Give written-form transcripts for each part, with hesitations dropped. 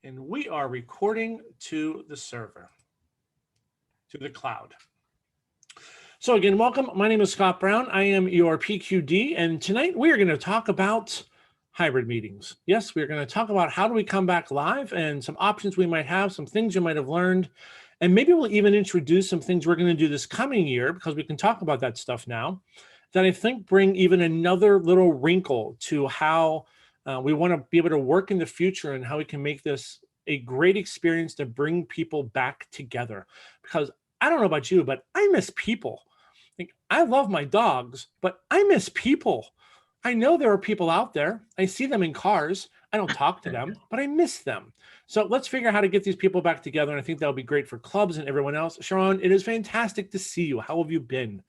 And we are recording to the server, to the cloud. So again, welcome. My name is Scott Brown. I am your PQD, and tonight we are going to talk about hybrid meetings. Yes, we're going to talk about how do we come back live and some options we might have, some things you might have learned, and maybe we'll even introduce some things we're going to do this coming year, because we can talk about that stuff now, that I think bring even another little wrinkle to how we want to be able to work in the future and how we can make this a great experience to bring people back together. Because I don't know about you, but I miss people. Like, I love my dogs, but I miss people. I know there are people out there. I see them in cars. I don't talk to them, but I miss them. So let's figure out how to get these people back together. And I think that'll be great for clubs and everyone else. Sharon, it is fantastic to see you. How have you been?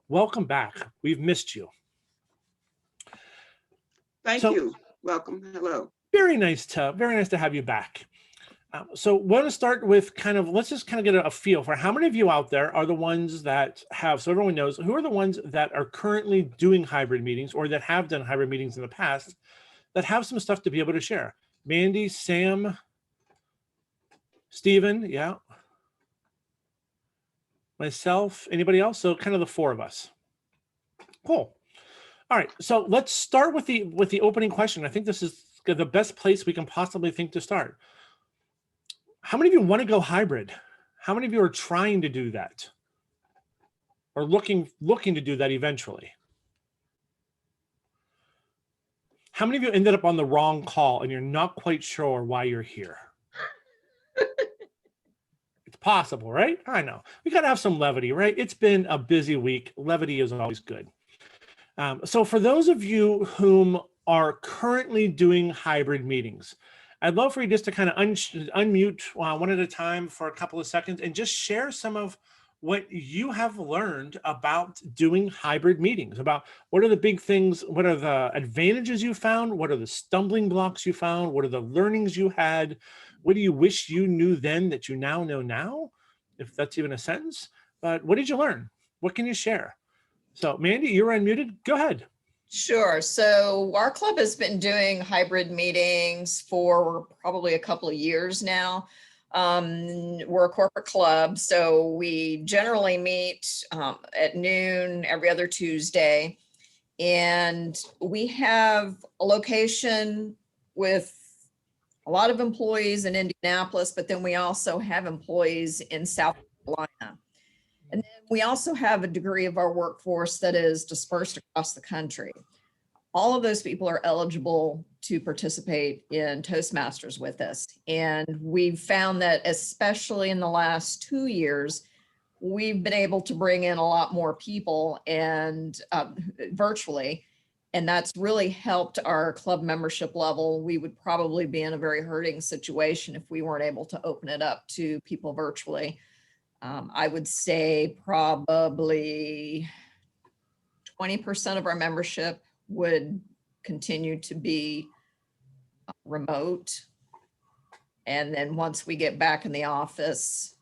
Welcome back. We've missed you. Thank you. Welcome. Hello. Very nice to have you back. So we're going to start with let's just get a feel for how many of you out there are the ones that have, so everyone knows, who are the ones that are currently doing hybrid meetings or that have done hybrid meetings in the past that have some stuff to be able to share. Mandy, Sam, Stephen, yeah. Myself, anybody else? So kind of the four of us. Cool. All right, so let's start with the opening question. I think this is the best place we can possibly think to start. How many of you want to go hybrid? How many of you are trying to do that? Or looking to do that eventually? How many of you ended up on the wrong call and you're not quite sure why you're here? It's possible, right? I know. We got to have some levity, right? It's been a busy week. Levity is always good. So for those of you whom are currently doing hybrid meetings, I'd love for you just to kind of unmute one at a time for a couple of seconds and just share some of what you have learned about doing hybrid meetings, about what are the big things, what are the advantages you found, what are the stumbling blocks you found, what are the learnings you had, what do you wish you knew then that you now know now, if that's even a sentence, but what did you learn? What can you share? So Mandy, you're unmuted, go ahead. Sure. So our club has been doing hybrid meetings for probably a couple of years now. We're a corporate club, so we generally meet at noon every other Tuesday. And we have a location with a lot of employees in Indianapolis, but then we also have employees in South Carolina. And then we also have a degree of our workforce that is dispersed across the country. All of those people are eligible to participate in Toastmasters with us. And we've found that especially in the last 2 years, we've been able to bring in a lot more people and virtually, and that's really helped our club membership level. We would probably be in a very hurting situation if we weren't able to open it up to people virtually. I would say probably 20% of our membership would continue to be remote. And then once we get back in the office,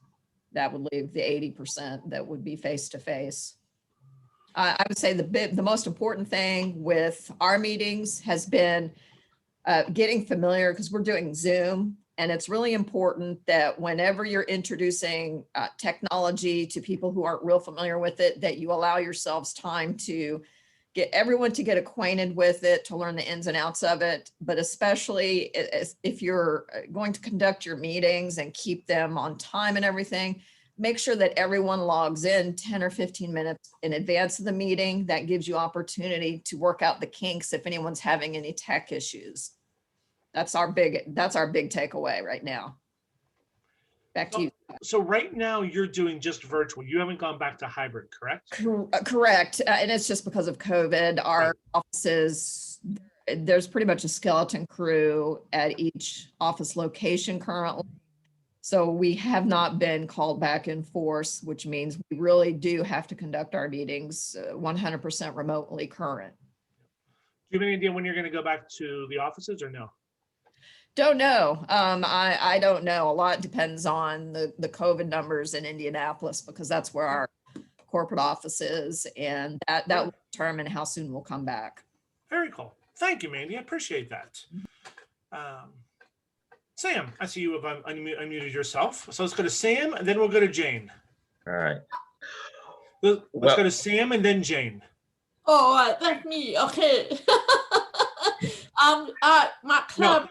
that would leave the 80% that would be face-to-face. I would say the most important thing with our meetings has been getting familiar, because we're doing Zoom. And it's really important that whenever you're introducing technology to people who aren't real familiar with it, that you allow yourselves time to get everyone to get acquainted with it, to learn the ins and outs of it. But especially if you're going to conduct your meetings and keep them on time and everything, make sure that everyone logs in 10 or 15 minutes in advance of the meeting. That gives you opportunity to work out the kinks if anyone's having any tech issues. That's our big takeaway right now. Back to you. So right now you're doing just virtual. You haven't gone back to hybrid, correct? Correct. And it's just because of COVID. Our offices, there's pretty much a skeleton crew at each office location currently. So we have not been called back in force, which means we really do have to conduct our meetings 100% remotely current. Do you have any idea when you're going to go back to the offices or no? Don't know. I don't know. A lot depends on the COVID numbers in Indianapolis, because that's where our corporate office is, and that will determine how soon we'll come back. Very cool. Thank you, Mandy. I appreciate that. Sam, I see you have unmuted yourself. So let's go to Sam, and then we'll go to Jane. All right. Let's go to Sam and then Jane. Oh, that's me. Okay. My club.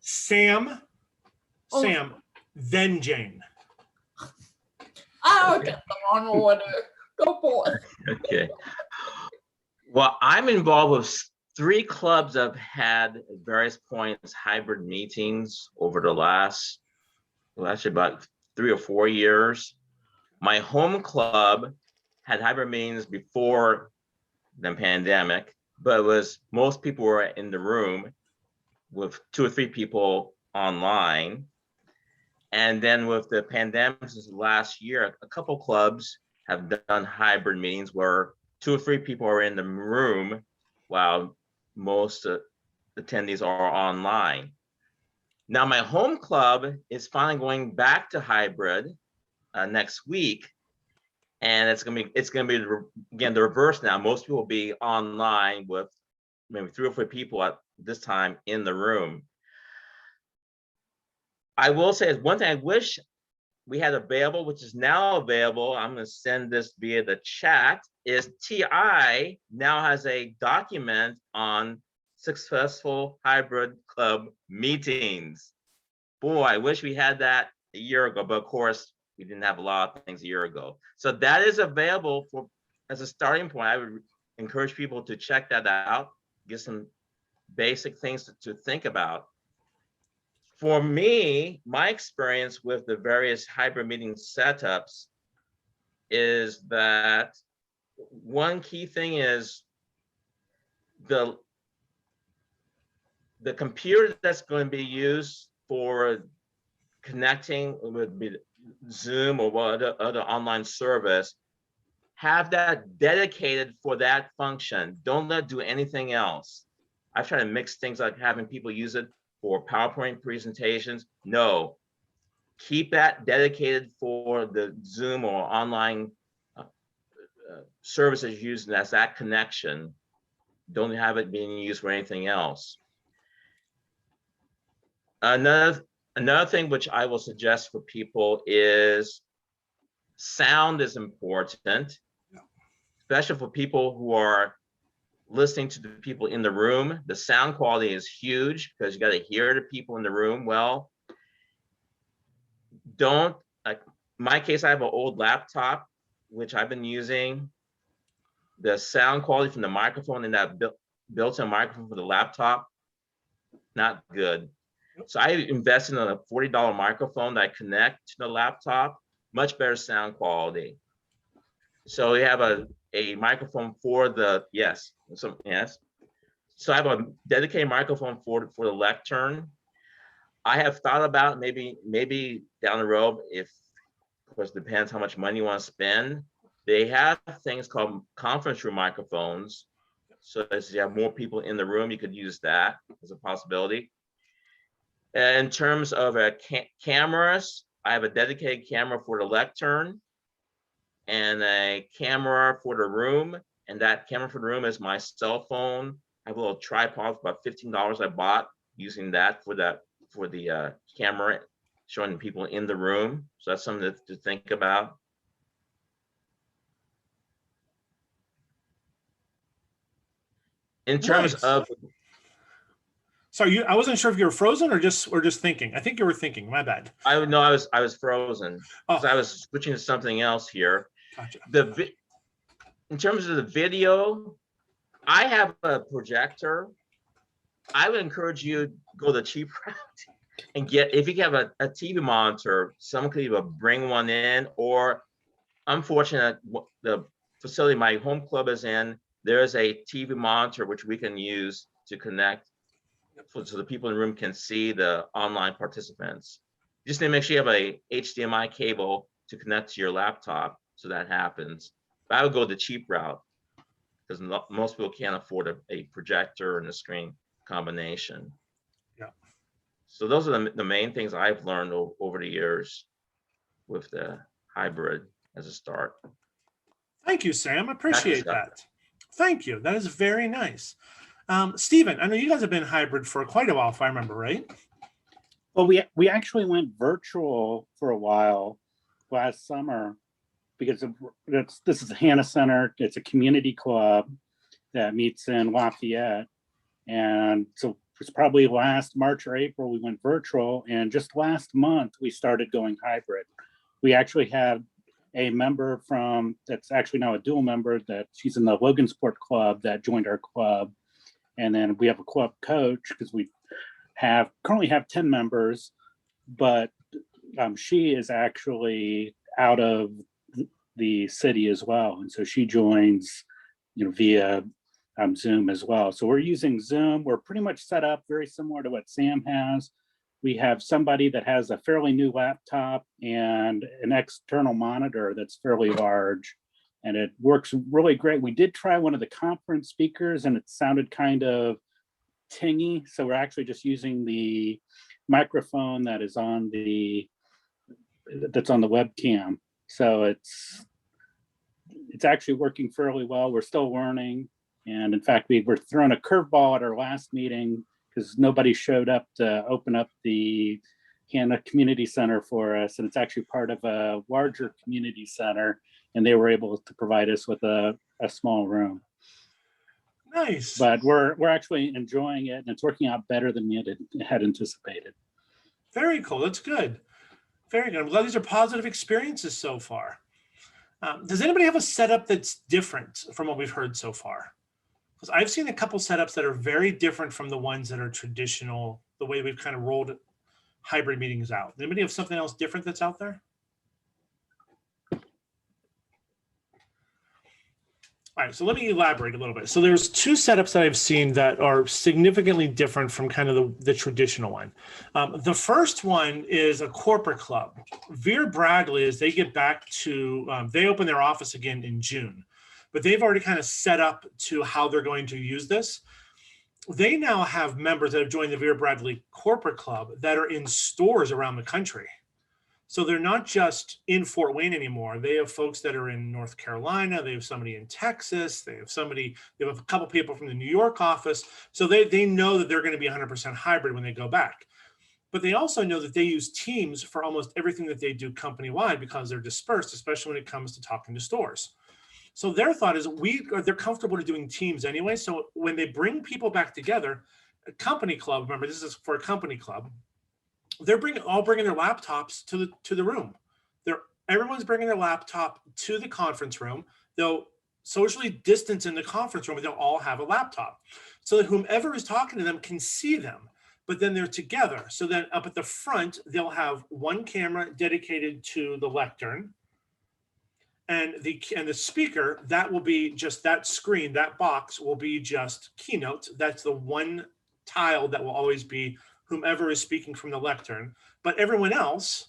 Sam, Oh. Sam, then Jane. I'll get them on order. Go boy. Okay. Well, I'm involved with 3 clubs that have had at various points hybrid meetings over the last, well, actually about 3 or 4 years. My home club had hybrid meetings before the pandemic, but it was most people were in the room with 2 or 3 people online. And then with the pandemic since last year, a couple clubs have done hybrid meetings where 2 or 3 people are in the room while most attendees are online. Now my home club is finally going back to hybrid next week, and it's gonna be again the reverse now. Most people will be online with maybe 3 or 4 people at this time in the room. I will say is one thing I wish we had available, which is now available. I'm going to send this via the chat. Is TI now has a document on successful hybrid club meetings. Boy, I wish we had that a year ago, but of course we didn't have a lot of things a year ago. So that is available for as a starting point. I would encourage people to check that out, get some basic things to think about. For me, my experience with the various hybrid meeting setups is that one key thing is the computer that's going to be used for connecting with Zoom or other online service, have that dedicated for that function. Don't let it do anything else. I've tried to mix things like having people use it for PowerPoint presentations. No, keep that dedicated for the Zoom or online services used as that connection. Don't have it being used for anything else. Another thing which I will suggest for people is sound is important, especially for people who are listening to the people in the room. The sound quality is huge because you got to hear the people in the room well. Don't, like in my case, I have an old laptop, which I've been using. The sound quality from the microphone and that built-in microphone for the laptop, not good. So I invested in a $40 microphone that I connect to the laptop, much better sound quality. So we have a microphone for the, yes. So I have a dedicated microphone for the lectern. I have thought about maybe down the road, if of course depends how much money you want to spend. They have things called conference room microphones. So as you have more people in the room, you could use that as a possibility. In terms of cameras, I have a dedicated camera for the lectern and a camera for the room. And that camera for the room is my cell phone. I have a little tripod for about $15 I bought using that for the camera, showing people in the room. So that's something to think about. In terms of, sorry, I wasn't sure if you were frozen or just thinking. I think you were thinking. My bad. I was frozen because I was switching to something else here. Gotcha. In terms of the video, I have a projector. I would encourage you to go the cheap route and get, if you have a TV monitor, someone could either bring one in, or I'm fortunate the facility my home club is in, there's a TV monitor which we can use to connect so the people in the room can see the online participants. You just need to make sure you have a HDMI cable to connect to your laptop so that happens. But I would go the cheap route because most people can't afford a projector and a screen combination. Yeah. So those are the main things I've learned over the years with the hybrid as a start. Thank you, Sam. I appreciate that. Thank you. That is very nice. Stephen, I know you guys have been hybrid for quite a while, if I remember right. Well, we actually went virtual for a while last summer because this is a Hannah Center. It's a community club that meets in Lafayette. And so it's probably last March or April, we went virtual. And just last month, we started going hybrid. We actually had a member that's actually now a dual member, that she's in the Logansport Club, that joined our club. And then we have a club coach because we currently have 10 members, but she is actually out of the city as well. And so she joins, via Zoom as well. So we're using Zoom. We're pretty much set up very similar to what Sam has. We have somebody that has a fairly new laptop and an external monitor that's fairly large, and it works really great. We did try one of the conference speakers and it sounded kind of tingy. So we're actually just using the microphone that's on the webcam. So it's actually working fairly well. We're still learning. And in fact, we were thrown a curveball at our last meeting because nobody showed up to open up the Hannah Community Center for us. And it's actually part of a larger community center. And they were able to provide us with a small room. Nice. But we're actually enjoying it, and it's working out better than we had anticipated. Very cool. That's good. Very good. I'm glad these are positive experiences so far. Does anybody have a setup that's different from what we've heard so far? Because I've seen a couple setups that are very different from the ones that are traditional, the way we've kind of rolled hybrid meetings out. Anybody have something else different that's out there? All right, so let me elaborate a little bit. So there's two setups that I've seen that are significantly different from kind of the traditional one. The first one is a corporate club. Veer Bradley, as they get back to, they open their office again in June, but they've already kind of set up to how they're going to use this. They now have members that have joined the Veer Bradley corporate club that are in stores around the country. So they're not just in Fort Wayne anymore. They have folks that are in North Carolina. They have somebody in Texas. They have a couple people from the New York office. So they know that they're going to be 100% hybrid when they go back. But they also know that they use Teams for almost everything that they do company-wide because they're dispersed, especially when it comes to talking to stores. So their thought is they're comfortable to doing Teams anyway. So when they bring people back together, a company club, remember this is for a company club, they're all bringing their laptops to the room. Everyone's bringing their laptop to the conference room. They'll socially distance in the conference room, but they'll all have a laptop, so that whomever is talking to them can see them. But then they're together. So then up at the front, they'll have one camera dedicated to the lectern, and the speaker, that will be just that screen. That box will be just keynote. That's the one tile that will always be whomever is speaking from the lectern. But everyone else,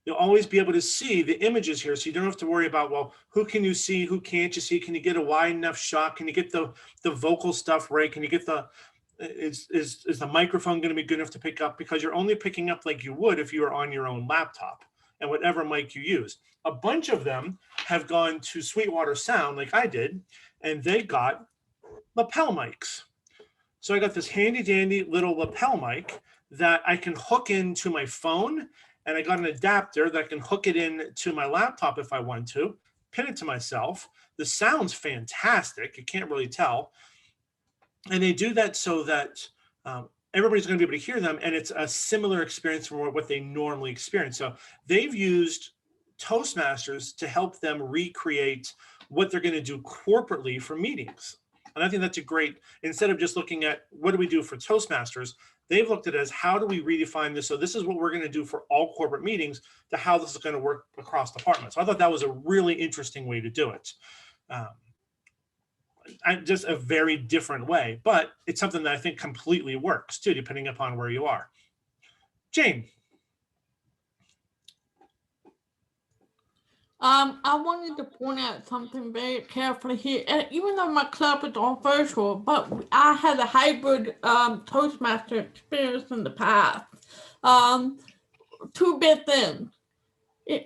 you'll always be able to see the images here. So you don't have to worry about, well, who can you see? Who can't you see? Can you get a wide enough shot? Can you get the vocal stuff right? Can you get is the microphone going to be good enough to pick up? Because you're only picking up like you would if you were on your own laptop and whatever mic you use. A bunch of them have gone to Sweetwater Sound like I did, and they got lapel mics. So I got this handy dandy little lapel mic that I can hook into my phone, and I got an adapter that can hook it in to my laptop if I want to, pin it to myself. The sound's fantastic. You can't really tell. And they do that so that everybody's going to be able to hear them, and it's a similar experience from what they normally experience. So they've used Toastmasters to help them recreate what they're going to do corporately for meetings. And I think that's a great, instead of just looking at what do we do for Toastmasters, they've looked at it as how do we redefine this? So this is what we're going to do for all corporate meetings, to how this is going to work across departments. So I thought that was a really interesting way to do it. Just a very different way, but it's something that I think completely works too, depending upon where you are. Jane. I wanted to point out something very carefully here. And even though my club is all virtual, but I had a hybrid Toastmaster experience in the past. 2 bit thing.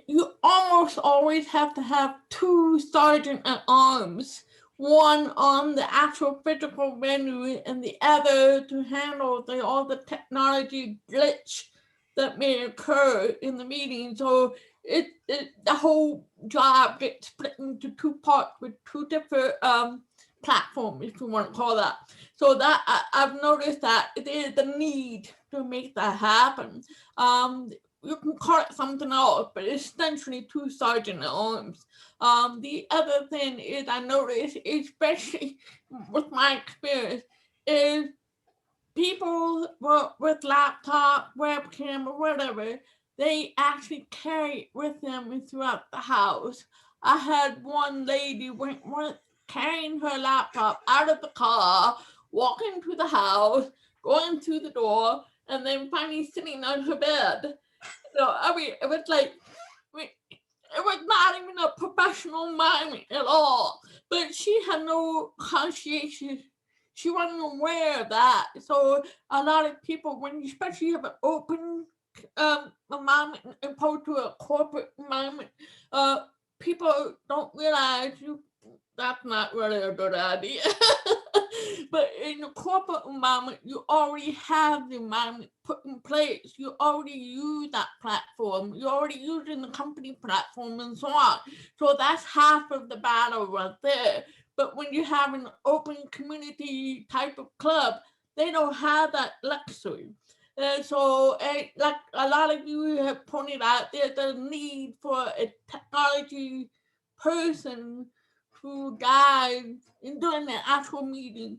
You almost always have to have 2 sergeant at arms, one on the actual physical venue and the other to handle all the technology glitch that may occur in the meeting. So the whole job gets split into two parts with two different platforms, if you want to call that. So that I've noticed that there's the need to make that happen. You can call it something else, but it's essentially two sergeant at arms. The other thing is I noticed, especially with my experience, is people with laptop, webcam, or whatever, they actually carry it with them throughout the house. I had one lady went carrying her laptop out of the car, walking to the house, going through the door, and then finally sitting on her bed. So I mean, it was like, it was not even a professional miming at all. But she had no conscientious. She wasn't aware of that. So a lot of people, when you especially have an open environment opposed to a corporate environment, people don't realize that's not really a good idea. But in the corporate environment, you already have the environment put in place. You already use that platform. You're already using the company platform and so on. So that's half of the battle right there. But when you have an open community type of club, they don't have that luxury. And so, like a lot of you have pointed out, there's a need for a technology person to guide in doing the actual meeting,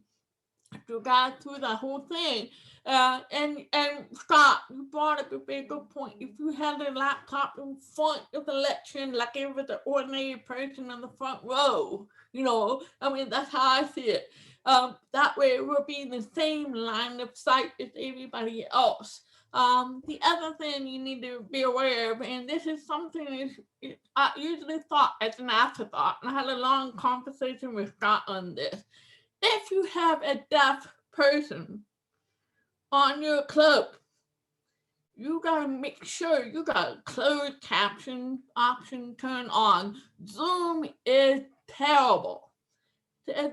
to guide through the whole thing. And Scott, you brought up a very good point. If you had a laptop in front of the lecture, like it was an ordinary person in the front row, you know, I mean, that's how I see it. That way we'll be in the same line of sight as everybody else. The other thing you need to be aware of, and this is something I usually thought as an afterthought, and I had a long conversation with Scott on this. If you have a deaf person on your club, you gotta make sure you got a closed caption option turned on. Zoom is terrible.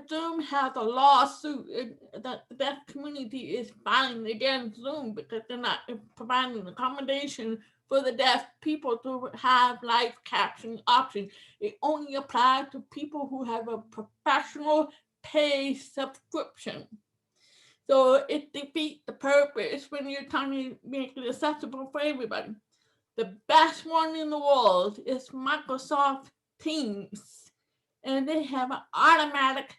Zoom has a lawsuit that the deaf community is filing against Zoom because they're not providing accommodation for the deaf people to have live captioning option. It only applies to people who have a professional pay subscription. So it defeats the purpose when you're trying to make it accessible for everybody. The best one in the world is Microsoft Teams. And they have an automatic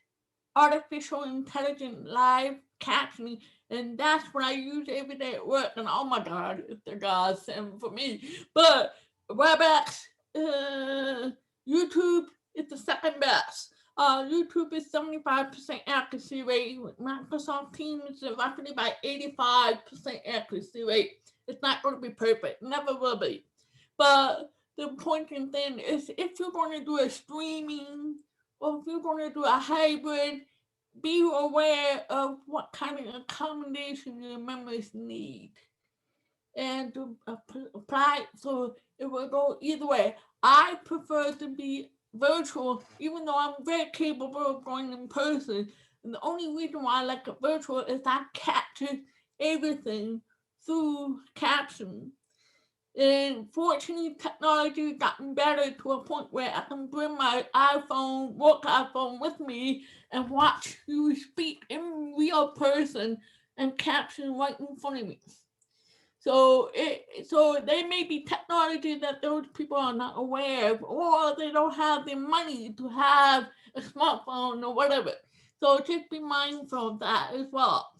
artificial intelligent live captioning. And that's what I use every day at work. And oh my God, it's the godsend for me. But WebEx, YouTube is the second best. YouTube is 75% accuracy rate. Microsoft Teams is roughly by 85% accuracy rate. It's not going to be perfect, never will be. But the important thing is, if you're going to do a streaming or if you're going to do a hybrid, be aware of what kind of accommodation your members need and to apply. So it will go either way. I prefer to be virtual, even though I'm very capable of going in person. And the only reason why I like it virtual is I capture everything through caption. And fortunately, technology has gotten better to a point where I can bring my iPhone, work iPhone with me and watch you speak in real person and caption right in front of me. So there may be technology that those people are not aware of, or they don't have the money to have a smartphone or whatever. So just be mindful of that as well.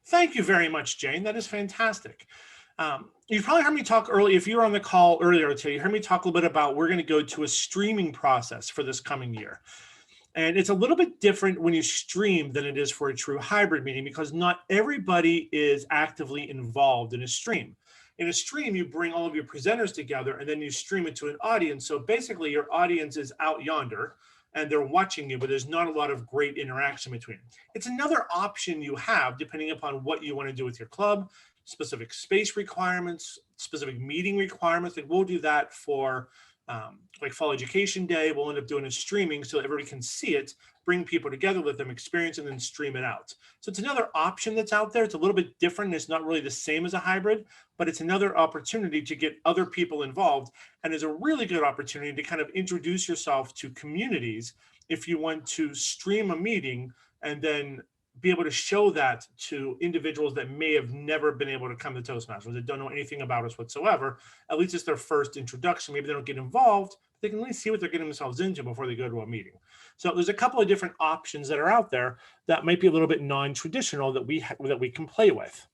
Thank you very much, Jane. That is fantastic. You probably heard me talk earlier, if you were on the call earlier today, you heard me talk a little bit about we're going to go to a streaming process for this coming year. And it's a little bit different when you stream than it is for a true hybrid meeting because not everybody is actively involved in a stream. In a stream, you bring all of your presenters together and then you stream it to an audience. So basically your audience is out yonder and they're watching you, but there's not a lot of great interaction between. It's another option you have depending upon what you want to do with your club, specific space requirements, specific meeting requirements. Like we'll do that for like Fall Education Day, we'll end up doing a streaming so everybody can see it, bring people together, let them experience, and then stream it out. So it's another option that's out there. It's a little bit different. It's not really the same as a hybrid, but it's another opportunity to get other people involved, and is a really good opportunity to kind of introduce yourself to communities if you want to stream a meeting and then be able to show that to individuals that may have never been able to come to Toastmasters, that don't know anything about us whatsoever. At least it's their first introduction. Maybe they don't get involved, but they can at least see what they're getting themselves into before they go to a meeting. So there's a couple of different options that are out there that might be a little bit non-traditional that we can play with.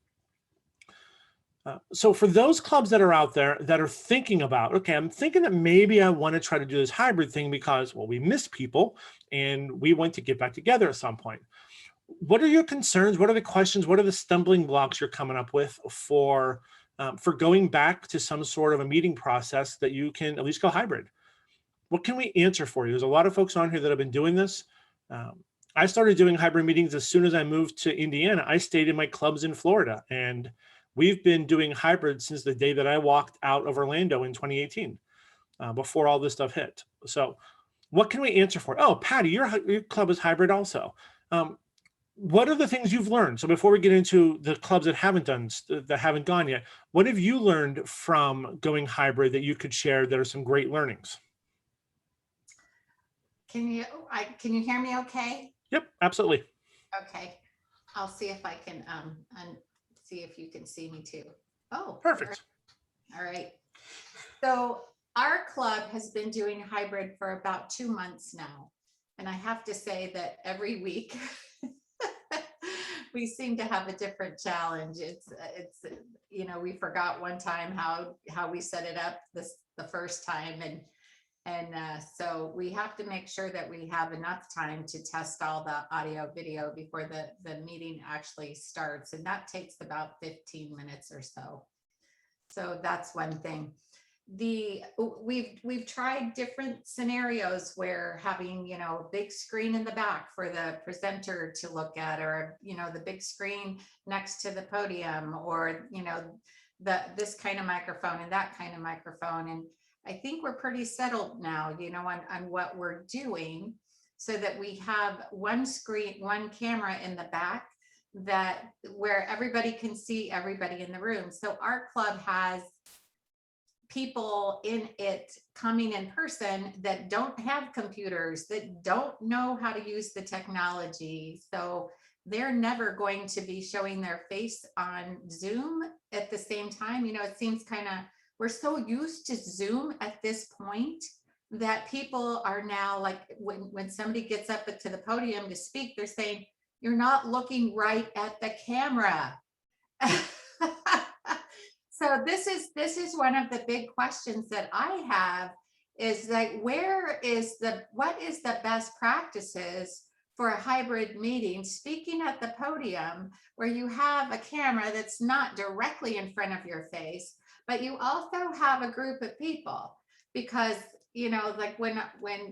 So for those clubs that are out there that are thinking about, okay, I'm thinking that maybe I want to try to do this hybrid thing because, well, we miss people and we want to get back together at some point. What are your concerns? What are the questions? What are the stumbling blocks you're coming up with for going back to some sort of a meeting process that you can at least go hybrid? What can we answer for you? There's a lot of folks on here that have been doing this. I started doing hybrid meetings as soon as I moved to Indiana. I stayed in my clubs in Florida, and we've been doing hybrid since the day that I walked out of Orlando in 2018, before all this stuff hit. So what can we answer for? Oh, Patty, your club is hybrid also. What are the things you've learned? So before we get into the clubs that haven't gone yet, what have you learned from going hybrid that you could share that are some great learnings? Can you hear me okay? Yep, absolutely. Okay. I'll see if I can see if you can see me too. Oh, Perfect. All right. So our club has been doing hybrid for about 2 months now. And I have to say that every week we seem to have a different challenge. It's we forgot one time how we set it up the first time, and so we have to make sure that we have enough time to test all the audio video before the meeting actually starts, and that takes about 15 minutes or so. So that's one thing. We've tried different scenarios where having a big screen in the back for the presenter to look at, or the big screen next to the podium, or this kind of microphone and that kind of microphone. And I think we're pretty settled now on what we're doing, so that we have one screen, one camera in the back where everybody can see everybody in the room. So our club has people in it coming in person that don't have computers, that don't know how to use the technology. So they're never going to be showing their face on Zoom at the same time. It seems we're so used to Zoom at this point that people are now, like, when somebody gets up to the podium to speak, they're saying, "You're not looking right at the camera." So this is one of the big questions that I have, is like, what is the best practices for a hybrid meeting, speaking at the podium, where you have a camera that's not directly in front of your face, but you also have a group of people? Because like when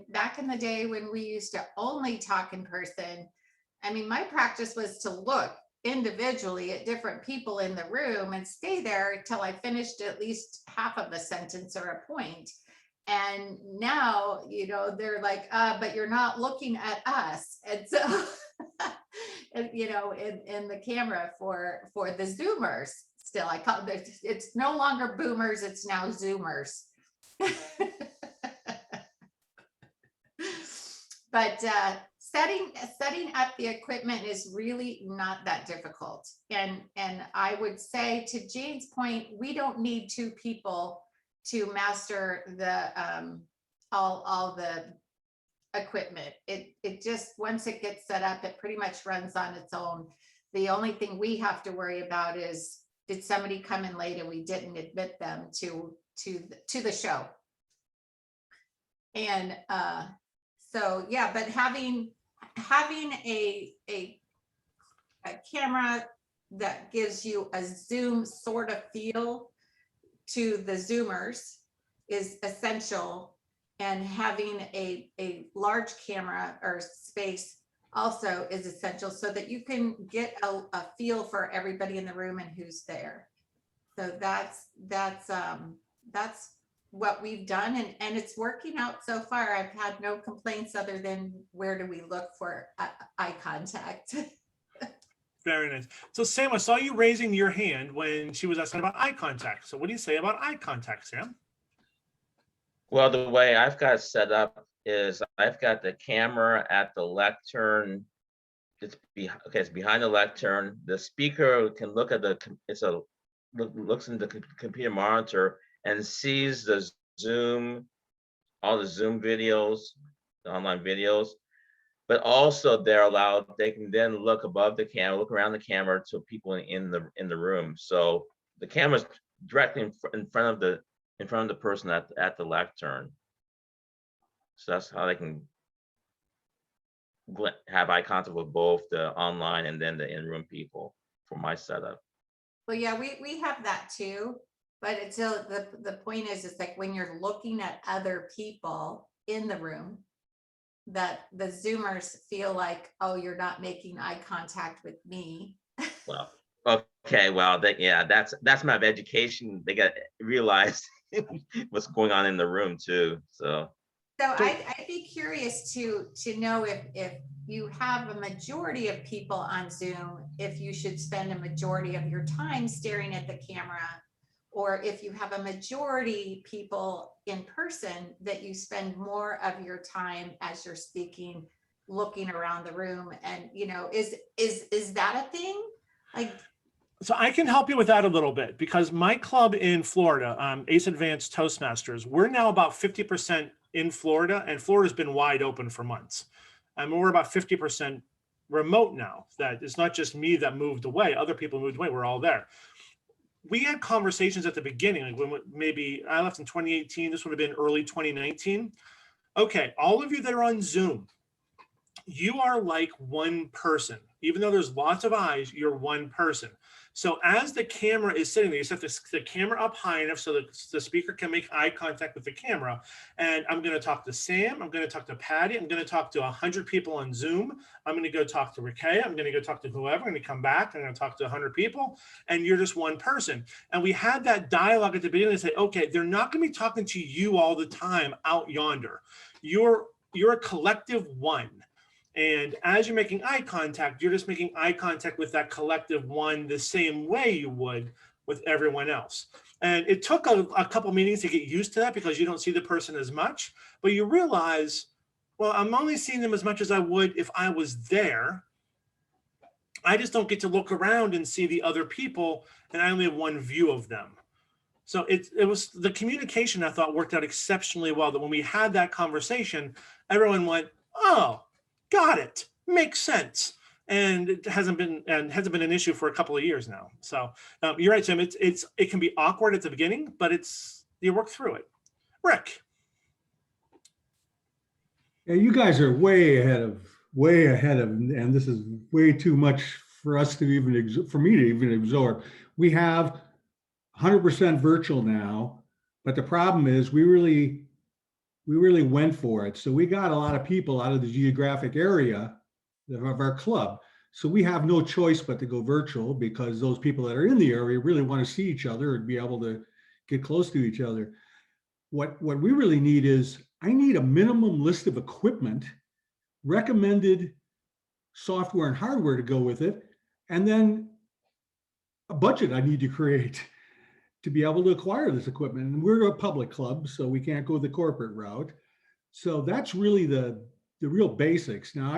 back in the day when we used to only talk in person, I mean, my practice was to look individually at different people in the room and stay there until I finished at least half of a sentence or a point. And now, they're like, but you're not looking at us. And so, in the camera for the Zoomers, still, I call it's no longer boomers, it's now Zoomers. But setting up the equipment is really not that difficult. And I would say, to Jane's point, we don't need 2 people to master the all the equipment. It just, once it gets set up, it pretty much runs on its own. The only thing we have to worry about is, did somebody come in late and we didn't admit them to the show? And so yeah, but having a camera that gives you a Zoom sort of feel to the Zoomers is essential, and having a large camera or space also is essential, so that you can get a feel for everybody in the room and who's there. So that's what we've done, and it's working out so far. I've had no complaints other than where do we look for eye contact. Very nice. So Sam, I saw you raising your hand when she was asking about eye contact. So what do you say about eye contact, Sam? Well, the way I've got it set up is I've got the camera at the lectern. It's behind the lectern. The speaker can look at looks into the computer monitor and sees the Zoom, all the Zoom videos, the online videos. But also they can then look above the camera, look around the camera to people in the room. So the camera's directly in front of the person at the lectern. So that's how they can have eye contact with both the online and then the in-room people for my setup. Well, yeah, we have that too, but it's still, the point is, it's like when you're looking at other people in the room, that the Zoomers feel like, oh, you're not making eye contact with me. Well, okay, well, that's my education. They got realized what's going on in the room too. So I'd be curious to know if you have a majority of people on Zoom, if you should spend a majority of your time staring at the camera, or if you have a majority people in person, that you spend more of your time as you're speaking, looking around the room. And, you know, is that a thing? Like, So I can help you with that a little bit, because my club in Florida, Ace Advanced Toastmasters, we're now about 50% in Florida, and Florida's been wide open for months. And we're about 50% remote now. That it's not just me that moved away, other people moved away, we're all there. We had conversations at the beginning, like when maybe I left in 2018, this would have been early 2019. Okay, all of you that are on Zoom, you are like one person. Even though there's lots of eyes, you're one person. So as the camera is sitting there, you set the camera up high enough so that the speaker can make eye contact with the camera. And I'm going to talk to Sam. I'm going to talk to Patty. I'm going to talk to 100 people on Zoom. I'm going to go talk to Rakea. I'm going to go talk to whoever. I'm going to come back. I'm going to talk to 100 people. And you're just one person. And we had that dialogue at the beginning to say, okay, they're not going to be talking to you all the time out yonder. You're a collective one. And as you're making eye contact, you're just making eye contact with that collective one the same way you would with everyone else. And it took a couple meetings to get used to that, because you don't see the person as much, but you realize, well, I'm only seeing them as much as I would if I was there. I just don't get to look around and see the other people, and I only have one view of them. So it was the communication, I thought, worked out exceptionally well, that when we had that conversation, everyone went, oh, got it. Makes sense. And it hasn't been an issue for a couple of years now. So you're right, Tim. It can be awkward at the beginning, but you work through it. Rick. Yeah, you guys are way ahead of, and this is way too much for us to even, for me to even absorb. We have 100% virtual now, but the problem is we really went for it. So we got a lot of people out of the geographic area of our club. So we have no choice but to go virtual, because those people that are in the area really want to see each other and be able to get close to each other. What we really need is, I need a minimum list of equipment, recommended software and hardware to go with it, and then a budget I need to create to be able to acquire this equipment. And we're a public club, so we can't go the corporate route. So that's really the real basics. Now,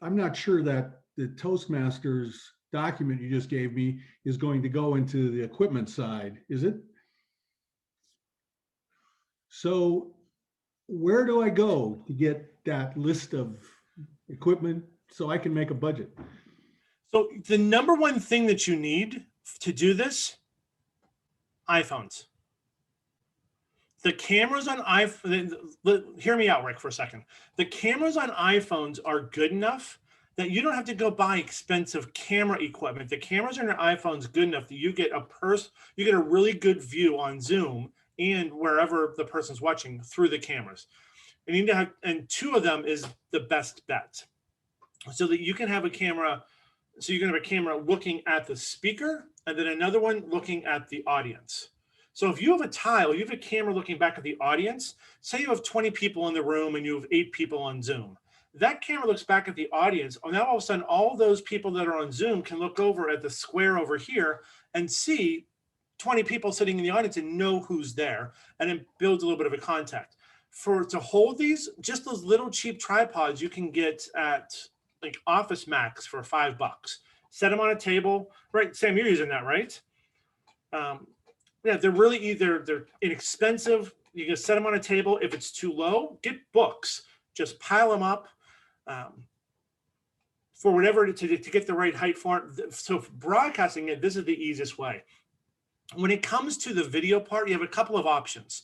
I'm not sure that the Toastmasters document you just gave me is going to go into the equipment side, is it? So where do I go to get that list of equipment so I can make a budget? So the number one thing that you need to do this, iPhones. The cameras on iPhone, hear me out, Rick, for a second. The cameras on iPhones are good enough that you don't have to go buy expensive camera equipment. The cameras on your iPhone's good enough that you get a really good view on Zoom and wherever the person's watching through the cameras. And you need to have, and two of them is the best bet, so that you can have a camera. So you're going to have a camera looking at the speaker, and then another one looking at the audience. So if you have a tile, you have a camera looking back at the audience, say you have 20 people in the room and you have 8 people on Zoom. That camera looks back at the audience. And now all of a sudden, all those people that are on Zoom can look over at the square over here and see 20 people sitting in the audience and know who's there. And it builds a little bit of a contact. To hold these, just those little cheap tripods you can get at like Office Max for $5. Set them on a table, right? Sam, you're using that, right? Yeah, they're inexpensive. You can set them on a table. If it's too low, get books. Just pile them up for whatever to get the right height for it. So for broadcasting it, this is the easiest way. When it comes to the video part, you have a couple of options.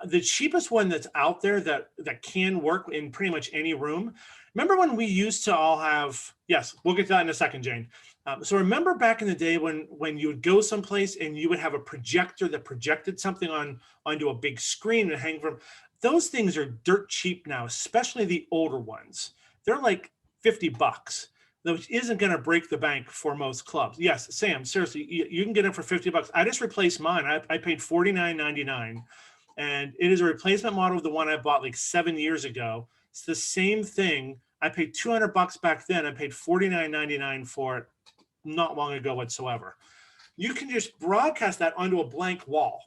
The cheapest one that's out there that can work in pretty much any room. Remember when we used to all have, yes, we'll get to that in a second, Jane. So remember back in the day when you would go someplace and you would have a projector that projected something onto a big screen and hang from, those things are dirt cheap now, especially the older ones. They're like $50, which isn't going to break the bank for most clubs. Yes, Sam, seriously, you can get them for $50. I just replaced mine. I paid $49.99. And it is a replacement model of the one I bought like 7 years ago. It's the same thing. I paid $200 back then. I paid $49.99 for it not long ago whatsoever. You can just broadcast that onto a blank wall.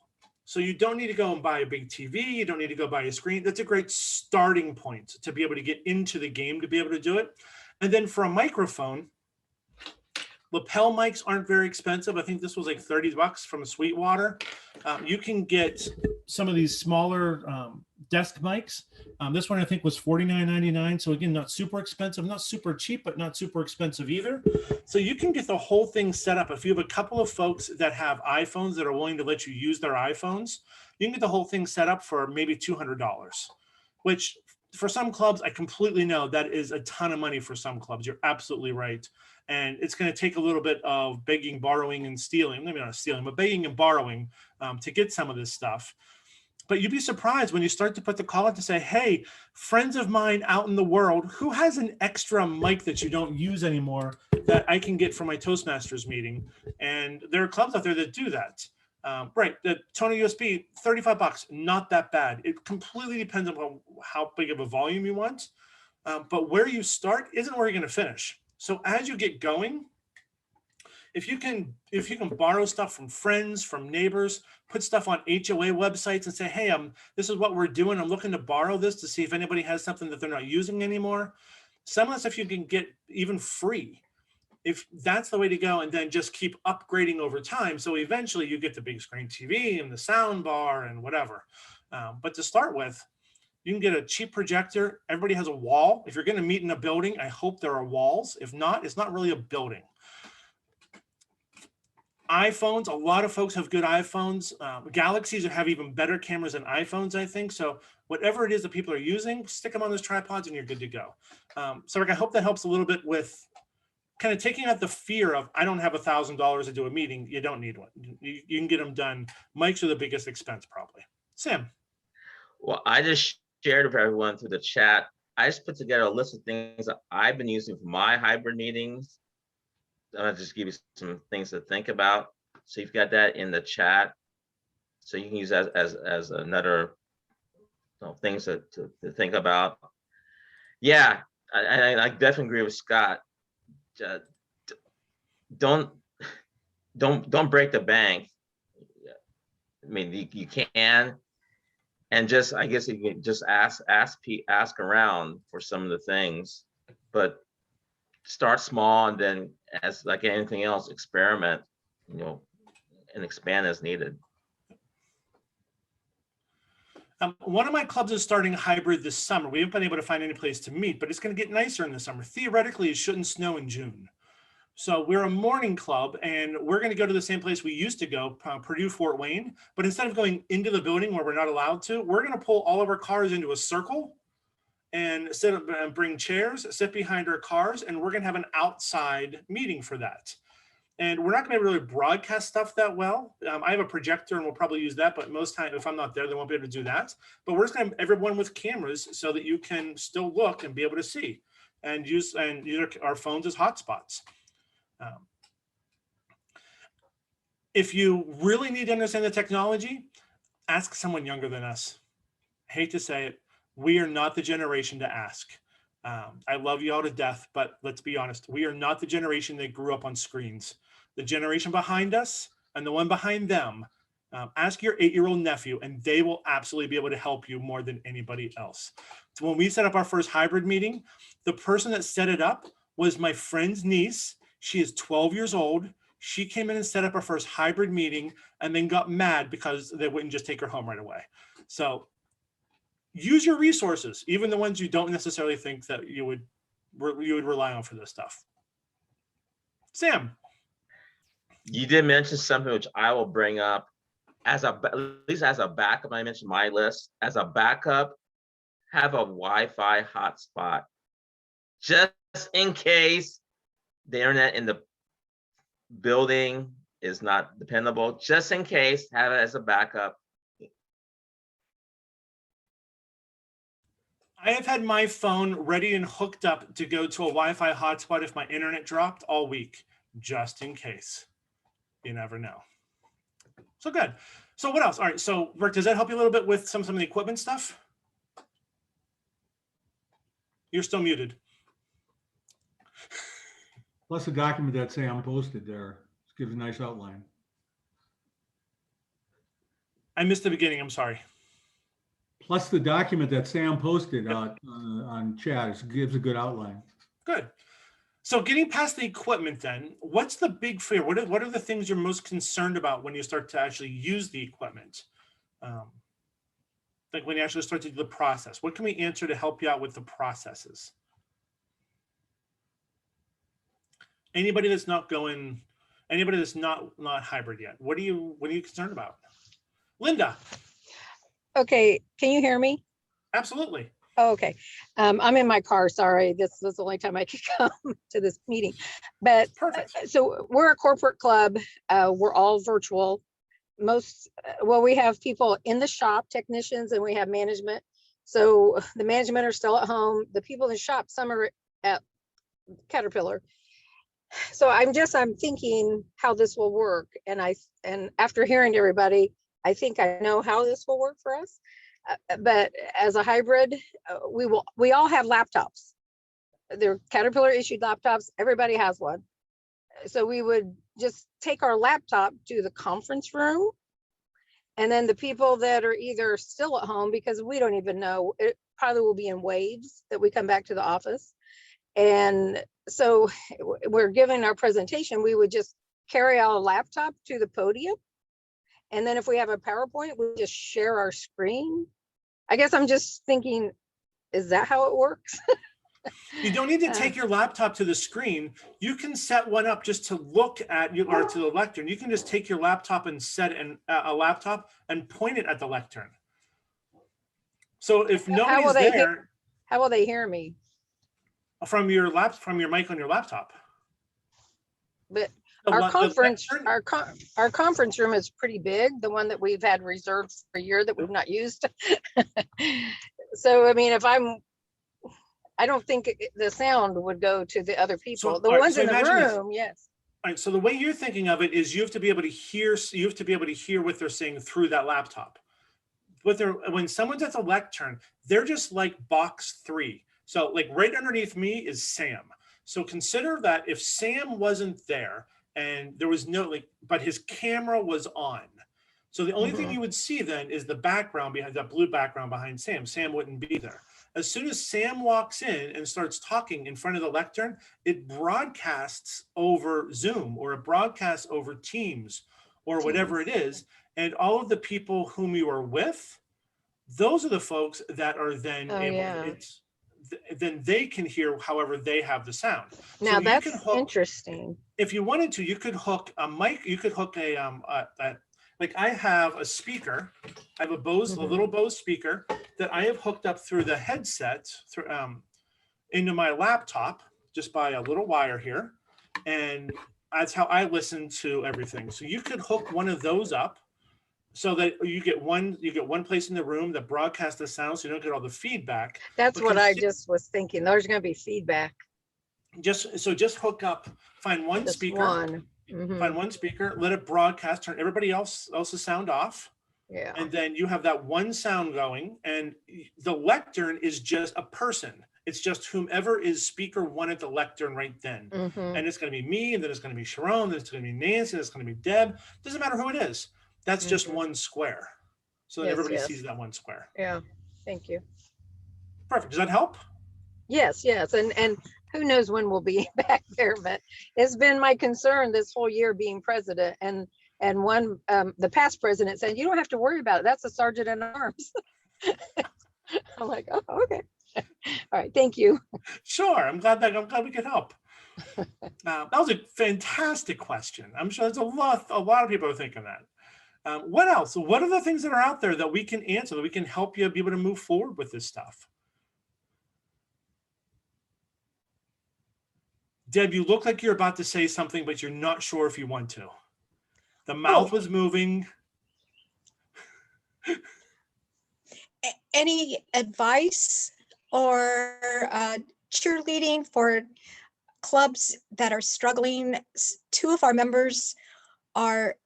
So you don't need to go and buy a big TV. You don't need to go buy a screen. That's a great starting point to be able to get into the game, to be able to do it. And then for a microphone, lapel mics aren't very expensive. I think this was like $30 from Sweetwater. You can get some of these smaller desk mics. This one I think was $49.99. So again, not super expensive, not super cheap, but not super expensive either. So you can get the whole thing set up. If you have a couple of folks that have iPhones that are willing to let you use their iPhones, you can get the whole thing set up for maybe $200, which for some clubs, I completely know that is a ton of money for some clubs. You're absolutely right. And it's going to take a little bit of begging, borrowing, and stealing. Maybe not stealing, but begging and borrowing to get some of this stuff. But you'd be surprised when you start to put the call out to say, hey, friends of mine out in the world, who has an extra mic that you don't use anymore that I can get for my Toastmasters meeting? And there are clubs out there that do that. Right, the Tony USB, $35, not that bad. It completely depends on how big of a volume you want. But where you start isn't where you're going to finish. So as you get going, if you can borrow stuff from friends, from neighbors, put stuff on HOA websites and say, hey, this is what we're doing. I'm looking to borrow this to see if anybody has something that they're not using anymore. Some of the stuff you can get even free, if that's the way to go, and then just keep upgrading over time. So eventually you get the big screen TV and the sound bar and whatever. But to start with, you can get a cheap projector. Everybody has a wall. If you're going to meet in a building, I hope there are walls. If not, it's not really a building. iPhones, a lot of folks have good iPhones. Galaxies have even better cameras than iPhones, I think. So whatever it is that people are using, stick them on those tripods and you're good to go. So Rick, I hope that helps a little bit with kind of taking out the fear of, I don't have $1,000 to do a meeting. You don't need one. You can get them done. Mics are the biggest expense probably. Sam. Well, I just shared with everyone through the chat. I just put together a list of things that I've been using for my hybrid meetings. I'll just give you some things to think about. So you've got that in the chat. So you can use that as another things to think about. Yeah, I definitely agree with Scott. Don't break the bank. I mean, you can, and just, I guess you can just ask around for some of the things, but start small, and then, as like anything else, experiment, and expand as needed. One of my clubs is starting a hybrid this summer. We haven't been able to find any place to meet, but it's going to get nicer in the summer. Theoretically, it shouldn't snow in June. So we're a morning club, and we're going to go to the same place we used to go, Purdue, Fort Wayne. But instead of going into the building where we're not allowed to, we're going to pull all of our cars into a circle and sit up and bring chairs, sit behind our cars, and we're going to have an outside meeting for that. And we're not going to really broadcast stuff that well. I have a projector and we'll probably use that, but most time if I'm not there, they won't be able to do that. But we're just going to have everyone with cameras so that you can still look and be able to see, and use our phones as hotspots. If you really need to understand the technology, ask someone younger than us. I hate to say it, we are not the generation to ask. I love you all to death, but let's be honest, we are not the generation that grew up on screens. The generation behind us and the one behind them, ask your 8-year-old nephew and they will absolutely be able to help you more than anybody else. So when we set up our first hybrid meeting, the person that set it up was my friend's niece. She is 12 years old. She came in and set up our first hybrid meeting and then got mad because they wouldn't just take her home right away. So use your resources, even the ones you don't necessarily think that you would rely on for this stuff. Sam. You did mention something which I will bring up as at least as a backup. I mentioned my list as a backup, have a Wi-Fi hotspot just in case the internet in the building is not dependable. Just in case, have it as a backup. I have had my phone ready and hooked up to go to a Wi-Fi hotspot if my internet dropped all week, just in case. You never know. So good. So what else? All right. So Rick, does that help you a little bit with some of the equipment stuff? You're still muted. Plus the document that Sam posted there gives a nice outline. I missed the beginning. I'm sorry. Plus the document that Sam posted out on chat gives a good outline. Good. So getting past the equipment then, what's the big fear? What are the things you're most concerned about when you start to actually use the equipment? Like when you actually start to do the process, what can we answer to help you out with the processes? Anybody that's not going, anybody that's not hybrid yet, what are you concerned about? Linda. Okay, can you hear me? Absolutely. Oh, okay. I'm in my car, sorry. This was the only time I could come to this meeting. But Perfect. So we're a corporate club. We're all virtual. Well, we have people in the shop, technicians, and we have management. So the management are still at home. The people in the shop, some are at Caterpillar. So I'm thinking how this will work. And after hearing everybody, I think I know how this will work for us. But as a hybrid, we all have laptops. They're Caterpillar issued laptops. Everybody has one. So we would just take our laptop to the conference room. And then the people that are either still at home, because we don't even know, it probably will be in waves that we come back to the office. And so we're giving our presentation, we would just carry our laptop to the podium. And then if we have a PowerPoint, we just share our screen. I guess I'm just thinking, is that how it works? You don't need to take your laptop to the screen. You can set one up just to look at you or to the lectern. You can just take your laptop and set a laptop and point it at the lectern. So if nobody's there, how will they hear me? From your mic on your laptop. But our conference room is pretty big, the one that we've had reserved for a year that we've not used. So I mean, I don't think the sound would go to the other people. So, the ones so in the room, yes. All right. So the way you're thinking of it is you have to be able to hear. You have to be able to hear what they're saying through that laptop. When someone's at the lectern, they're just like box 3. So like right underneath me is Sam. So consider that if Sam wasn't there and there was but his camera was on. So the only thing you would see then is the background behind that blue background behind Sam. Sam wouldn't be there. As soon as Sam walks in and starts talking in front of the lectern, it broadcasts over Zoom or it broadcasts over Teams or whatever it is. And all of the people whom you are with, those are the folks that are then then they can hear however they have the sound. Now so that's interesting. If you wanted to, you could hook a mic, you could hook like I have a speaker, I have a little Bose speaker that I have hooked up through the headset into my laptop just by a little wire here. And that's how I listen to everything. So you could hook one of those up so that you get one place in the room that broadcasts the sound so you don't get all the feedback. That's what I just was thinking. There's going to be feedback. Just hook up, find one speaker. Mhm. Find one speaker, let it broadcast, turn everybody else's sound off. Yeah. And then you have that one sound going, and the lectern is just a person. It's just whomever is speaker one at the lectern right then. Mhm. And it's going to be me, and then it's going to be Sharon, then it's going to be Nancy, then it's going to be Deb. Doesn't matter who it is. That's just Mhm. one square. So that Yes, everybody yes. sees that one square. Yeah. Thank you. Perfect. Does that help? Yes, yes. And who knows when we'll be back there, but it's been my concern this whole year being president. And one, the past president said, you don't have to worry about it. That's a sergeant in arms. I'm like, oh, okay. All right. Thank you. Sure. I'm glad we could help. That was a fantastic question. I'm sure there's a lot of people are thinking that. What else? What are the things that are out there that we can answer, that we can help you be able to move forward with this stuff? Deb, you look like you're about to say something, but you're not sure if you want to. The mouth was moving. Any advice or cheerleading for clubs that are struggling? Two of our members are,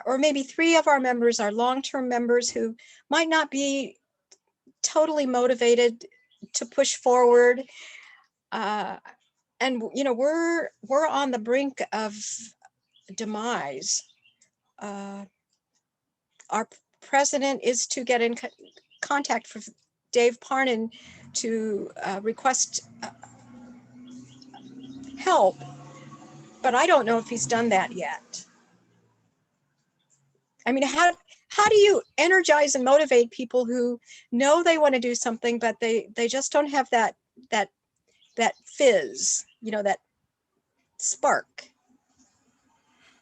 or maybe three of our members are long-term members who might not be totally motivated to push forward. And you know, we're on the brink of demise. Our president is to get in contact with Dave Parnan to request help, but I don't know if he's done that yet. I mean, how do you energize and motivate people who know they want to do something, but they just don't have that fizz, you know, that spark?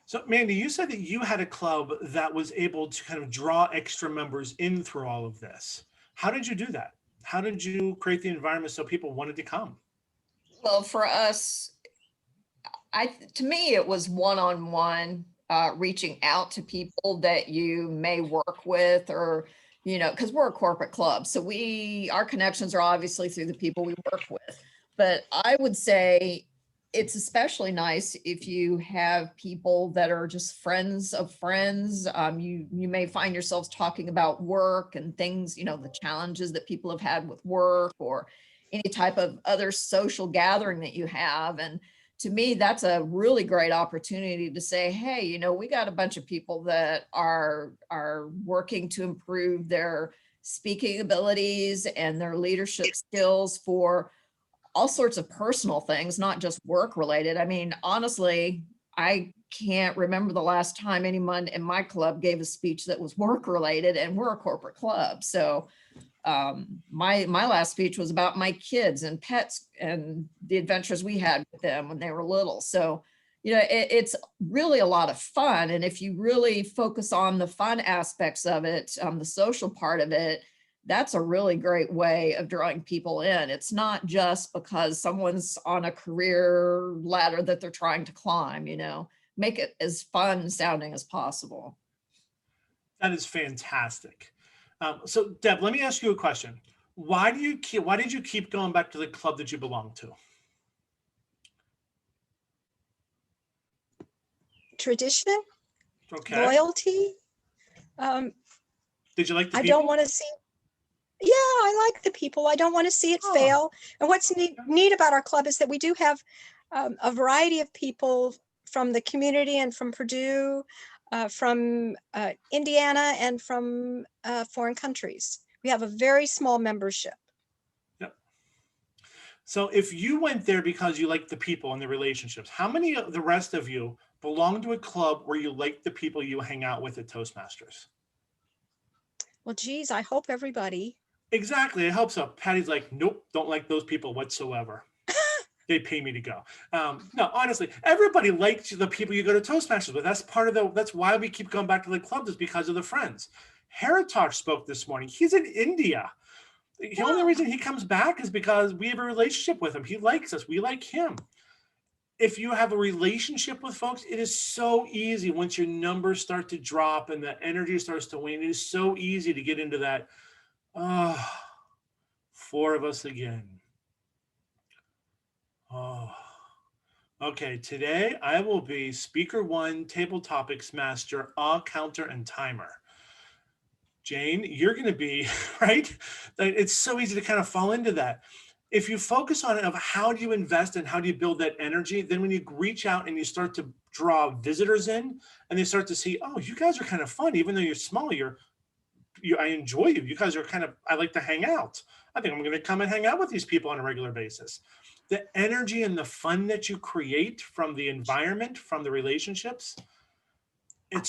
So Mandy, you said that you had a club that was able to kind of draw extra members in through all of this. How did you do that? How did you create the environment so people wanted to come? Well, for us, to me, it was one-on-one, reaching out to people that you may work with, or, you know, because we're a corporate club. So our connections are obviously through the people we work with. But I would say it's especially nice if you have people that are just friends of friends. You may find yourselves talking about work and things, you know, the challenges that people have had with work, or any type of other social gathering that you have. And to me, that's a really great opportunity to say, hey, you know, we got a bunch of people that are working to improve their speaking abilities and their leadership skills for all sorts of personal things, not just work related. I mean, honestly, I can't remember the last time anyone in my club gave a speech that was work related, and we're a corporate club. So my last speech was about my kids and pets and the adventures we had with them when they were little. So, you know, it's really a lot of fun. And if you really focus on the fun aspects of it, the social part of it, that's a really great way of drawing people in. It's not just because someone's on a career ladder that they're trying to climb, you know, make it as fun sounding as possible. That is fantastic. So Deb, let me ask you a question. Why did you keep going back to the club that you belong to? Tradition, Okay. loyalty. Did you like the I people? don't want to see. Yeah, I like the people. I don't want to see it Oh. fail. And what's neat about our club is that we do have a variety of people from the community and from Purdue, from Indiana, and from foreign countries. We have a very small membership. Yep. So if you went there because you like the people and the relationships, how many of the rest of you belong to a club where you like the people you hang out with at Toastmasters? Well, geez, I hope everybody. Exactly. It helps out. Patty's like, nope, don't like those people whatsoever. They pay me to go. No, honestly, everybody likes the people you go to Toastmasters with. That's that's why we keep going back to the club, is because of the friends. Heritage spoke this morning. He's in India. The only reason he comes back is because we have a relationship with him. He likes us. We like him. If you have a relationship with folks, it is so easy once your numbers start to drop and the energy starts to wane. It is so easy to get into that, four of us again. Oh, Okay, today I will be speaker one, table topics master, counter, and timer. Jane, you're going to be, right? It's so easy to kind of fall into that. If you focus on it of how do you invest and how do you build that energy, then when you reach out and you start to draw visitors in and they start to see, oh, you guys are kind of fun, even though you're small, I enjoy you. You guys are kind of, I like to hang out. I think I'm going to come and hang out with these people on a regular basis. The energy and the fun that you create from the environment, from the relationships, it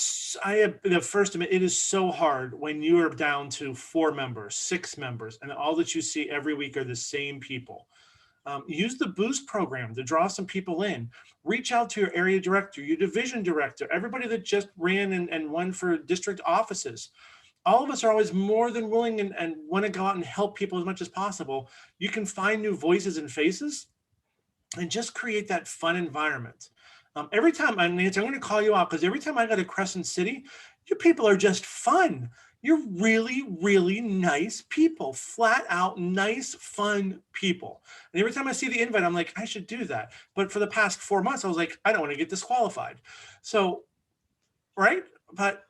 is so hard when you are down to 4 members, 6 members, and all that you see every week are the same people. Use the Boost program to draw some people in. Reach out to your area director, your division director, everybody that just ran and won for district offices. All of us are always more than willing and want to go out and help people as much as possible. You can find new voices and faces and just create that fun environment. Every time, Nancy, I'm going to call you out because every time I go to Crescent City, you people are just fun. You're really, really nice people, flat out nice, fun people. And every time I see the invite, I'm like, I should do that. But for the past 4 months, I was like, I don't want to get disqualified. So, right? But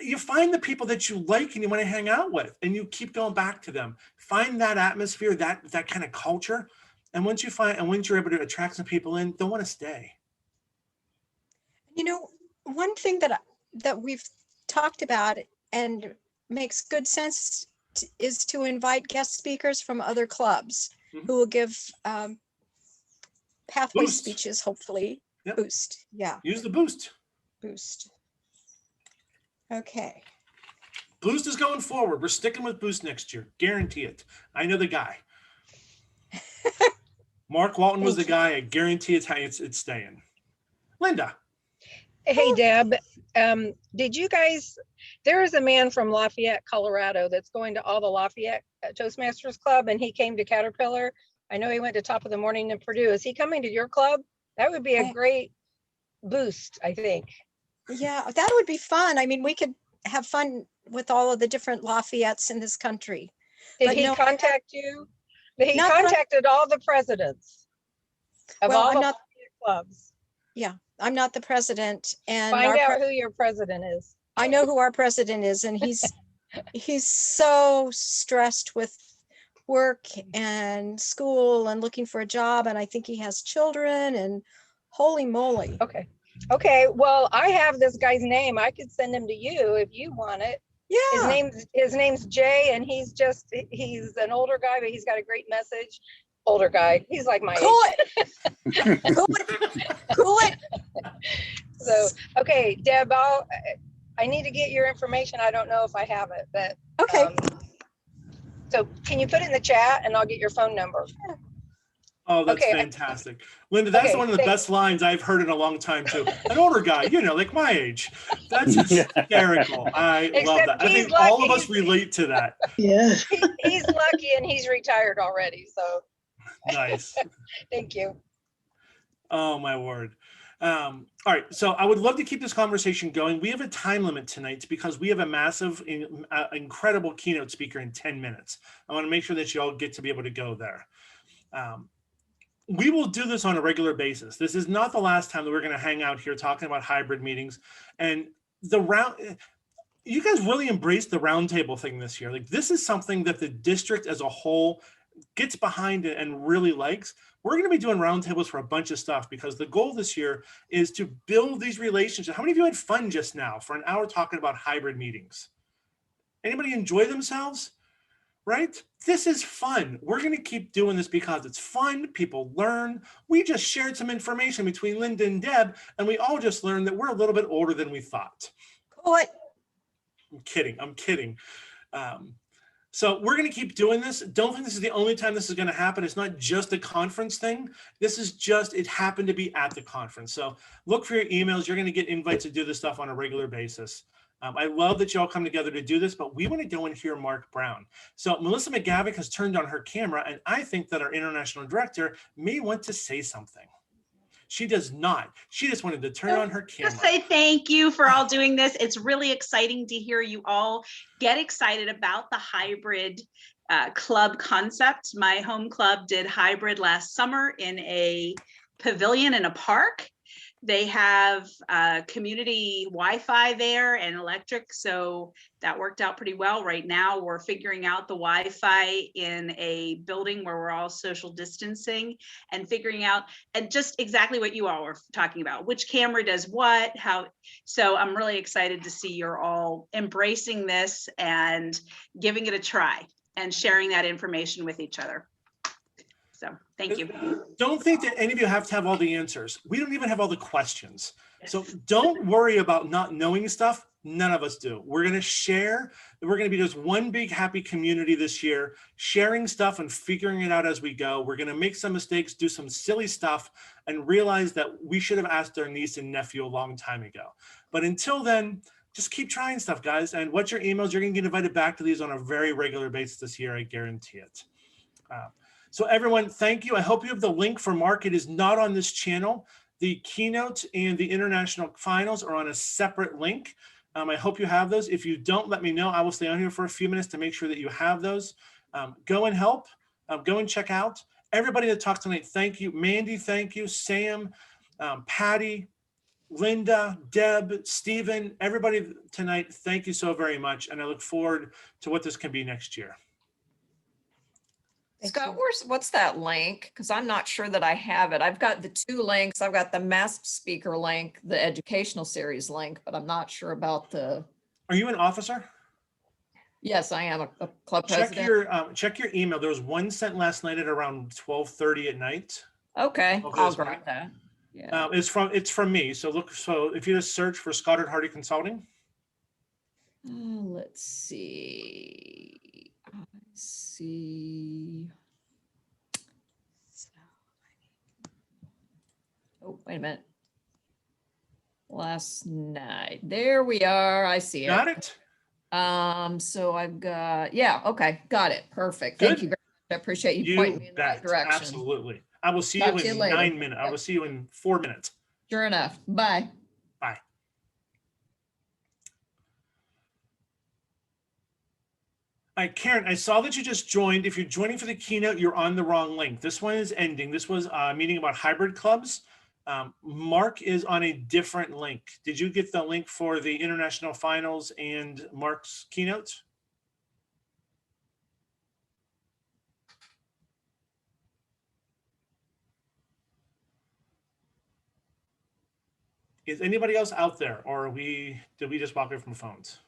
you find the people that you like and you want to hang out with, and you keep going back to them. Find that atmosphere, that kind of culture. And once you're able to attract some people in, they'll want to stay. You know, one thing that we've talked about and makes good sense is to invite guest speakers from other clubs who will give pathway Boost. speeches, hopefully. Yep. Boost. Yeah. Use the Boost. Boost. Okay. Boost is going forward. We're sticking with Boost next year. Guarantee it. I know the guy. Mark Walton was the guy. I guarantee it's staying. Linda. Hey, Deb, did you guys, there is a man from Lafayette, Colorado that's going to all the Lafayette Toastmasters Club, and he came to Caterpillar. I know he went to Top of the Morning in Purdue. Is he coming to your club? That would be a great boost, I think. Yeah, that would be fun. I mean, we could have fun with all of the different Lafayettes in this country. Did But he no, contact you? He Not- contacted all the presidents of Well, all I'm the not- Lafayette clubs. Yeah, I'm not the president, and Find out who your president is. I know who our president is, and he's so stressed with work and school and looking for a job, and I think he has children, and holy moly. Okay, well, I have this guy's name. I could send him to you if you want it. Yeah. His name's Jay, and he's an older guy, but he's got a great message. Older guy. He's like my Cool age. it. Cool it. So, okay, Deb, I need to get your information. I don't know if I have it, but Okay. so can you put it in the chat and I'll get your phone number? Oh, that's Okay. fantastic. Linda, that's Okay, one of the thanks. best lines I've heard in a long time too. An older guy, like my age. That's hysterical. I love Except that. I he's think all of lucky. us relate to that. Yeah. He's lucky and he's retired already. So Nice. thank you. Oh, my word. All right. So I would love to keep this conversation going. We have a time limit tonight because we have a massive, incredible keynote speaker in 10 minutes. I want to make sure that you all get to be able to go there. We will do this on a regular basis. This is not the last time that we're going to hang out here talking about hybrid meetings. And you guys really embraced the roundtable thing this year. Like, this is something that the district as a whole gets behind it and really likes. We're going to be doing roundtables for a bunch of stuff because the goal this year is to build these relationships. How many of you had fun just now for an hour talking about hybrid meetings? Anybody enjoy themselves? Right? This is fun. We're going to keep doing this because it's fun. People learn. We just shared some information between Linda and Deb, and we all just learned that we're a little bit older than we thought. What? I'm kidding. So we're going to keep doing this. Don't think this is the only time this is going to happen. It's not just a conference thing. This is just, it happened to be at the conference. So look for your emails. You're going to get invites to do this stuff on a regular basis. I love that you all come together to do this, but we want to go and hear Mark Brown. So Melissa McGavick has turned on her camera, and I think that our international director may want to say something. She does not. She just wanted to turn on her camera. Just say thank you for all doing this. It's really exciting to hear you all get excited about the hybrid club concept. My home club did hybrid last summer in a pavilion in a park. They have community Wi-Fi there and electric, so that worked out pretty well. Right now, we're figuring out the Wi-Fi in a building where we're all social distancing and figuring out, and just exactly what you all were talking about, which camera does what, how. So I'm really excited to see you're all embracing this and giving it a try and sharing that information with each other. So thank you. Don't think that any of you have to have all the answers. We don't even have all the questions. So don't worry about not knowing stuff. None of us do. We're going to share. We're going to be just one big happy community this year, sharing stuff and figuring it out as we go. We're going to make some mistakes, do some silly stuff, and realize that we should have asked our niece and nephew a long time ago. But until then, just keep trying stuff, guys. And what's your emails? You're going to get invited back to these on a very regular basis this year. I guarantee it. So everyone, thank you. I hope you have the link for Mark. It is not on this channel. The keynote and the international finals are on a separate link. I hope you have those. If you don't, let me know. I will stay on here for a few minutes to make sure that you have those. Go and help. Go and check out. Everybody that talked tonight, thank you. Mandy, thank you. Sam, Patty, Linda, Deb, Stephen, everybody tonight, thank you so very much. And I look forward to what this can be next year. Thank Scott, you. what's that link? Because I'm not sure that I have it. I've got the 2 links. I've got the masked speaker link, the educational series link, but I'm not sure about the. Are you an officer? Yes, I am a club Check president. check your email. There was one sent last night at around 12:30 at night. Okay, Okay, I'll that's fine. grab that. Yeah. It's from me. So look. So if you just search for Scott Hardy Consulting. Let's see. I see. Oh, wait a minute. Last night. There we are. I see it. Got it. So I've got, yeah, okay, got it. Perfect. Thank Good. you very much. I appreciate you You pointing me in the right bet. direction. Absolutely. I will see Talk you to you in later. 9 minutes. I will see you in 4 minutes. Sure enough. Bye. Bye. All right, Karen, I saw that you just joined. If you're joining for the keynote, you're on the wrong link. This one is ending. This was a meeting about hybrid clubs. Mark is on a different link. Did you get the link for the international finals and Mark's keynote? Is anybody else out there, or did we just walk away from phones?